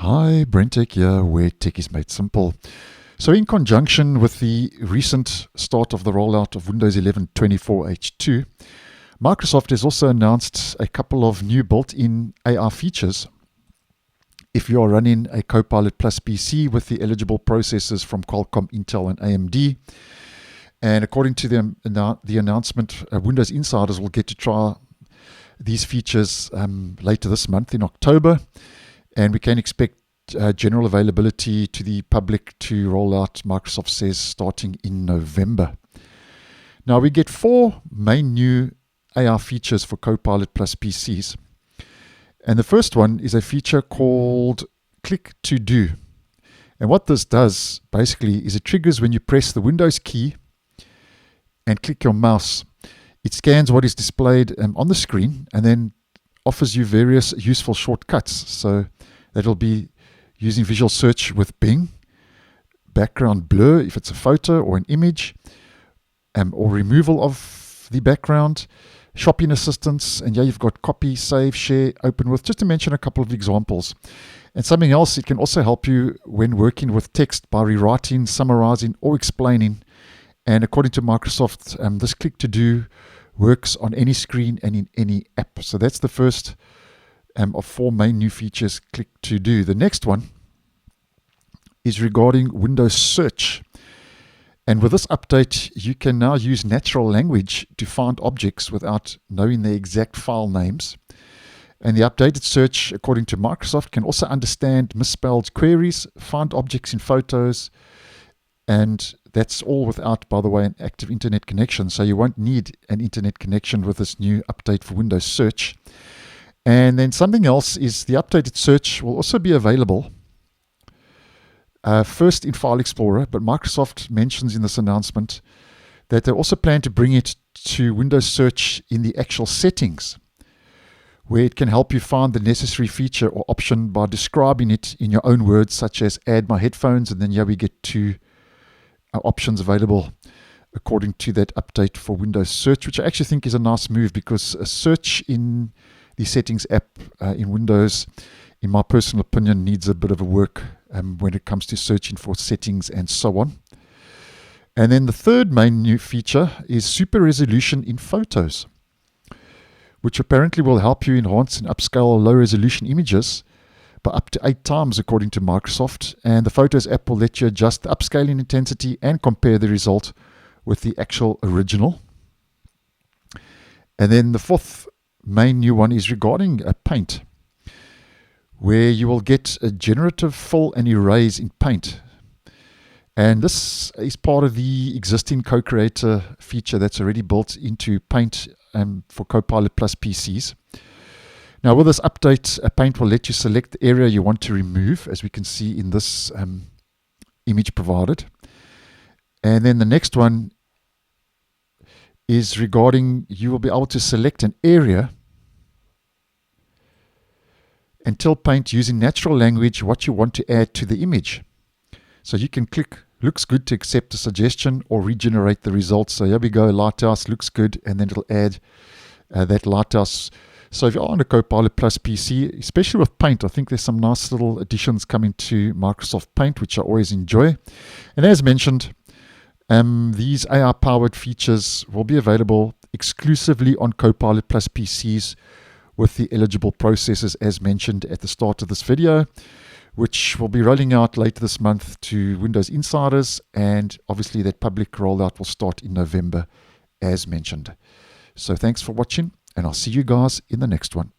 Hi, BrenTech here, where tech is made simple. So in conjunction with the recent start of the rollout of Windows 11 24H2, Microsoft has also announced a couple of new built-in AR features. If you are running a Copilot Plus PC with the eligible processors from Qualcomm, Intel and AMD, and according to the announcement, Windows insiders will get to try these features later this month in October. And we can expect general availability to the public to roll out, Microsoft says, starting in November. Now, we get 4 main new AR features for Copilot Plus PCs. And the first one is a feature called Click to Do. And what this does, basically, is it triggers when you press the Windows key and click your mouse. It scans what is displayed on the screen and then offers you various useful shortcuts. So that'll be using visual search with Bing, background blur if it's a photo or an image, or removal of the background, shopping assistance, and yeah, you've got copy, save, share, open with, just to mention a couple of examples. And something else, it can also help you when working with text by rewriting, summarizing, or explaining. And according to Microsoft, this Click to Do works on any screen and in any app. So that's the first of 4 main new features, Click to Do. The next one is regarding Windows Search. And with this update, you can now use natural language to find objects without knowing their exact file names. And the updated search, according to Microsoft, can also understand misspelled queries, find objects in photos, and that's all without, by the way, an active internet connection. So you won't need an internet connection with this new update for Windows Search. And then something else is the updated search will also be available first in File Explorer, but Microsoft mentions in this announcement that they also plan to bring it to Windows Search in the actual settings, where it can help you find the necessary feature or option by describing it in your own words, such as add my headphones, and then here we get 2 options available according to that update for Windows Search, which I actually think is a nice move, because a search in the settings app in Windows, in my personal opinion, needs a bit of a work when it comes to searching for settings and so on. And then the third main new feature is super resolution in photos, which apparently will help you enhance and upscale low resolution images by up to 8 times according to Microsoft. And the Photos app will let you adjust the upscaling intensity and compare the result with the actual original. And then the 4th main new one is regarding Paint, where you will get a Generative Fill and Erase in Paint. And this is part of the existing co-creator feature that's already built into Paint for Copilot Plus PCs. Now with this update, Paint will let you select the area you want to remove, as we can see in this image provided. And then the next one is regarding, you will be able to select an area and tell Paint using natural language what you want to add to the image. So you can click looks good to accept a suggestion or regenerate the results. So here we go, lighthouse looks good, and then it'll add that lighthouse. So if you're on a Copilot Plus PC, especially with Paint, I think there's some nice little additions coming to Microsoft Paint, which I always enjoy. And as mentioned, these AI-powered features will be available exclusively on Copilot Plus PCs with the eligible processors as mentioned at the start of this video, which will be rolling out later this month to Windows insiders, and obviously that public rollout will start in November as mentioned. So thanks for watching, and I'll see you guys in the next one.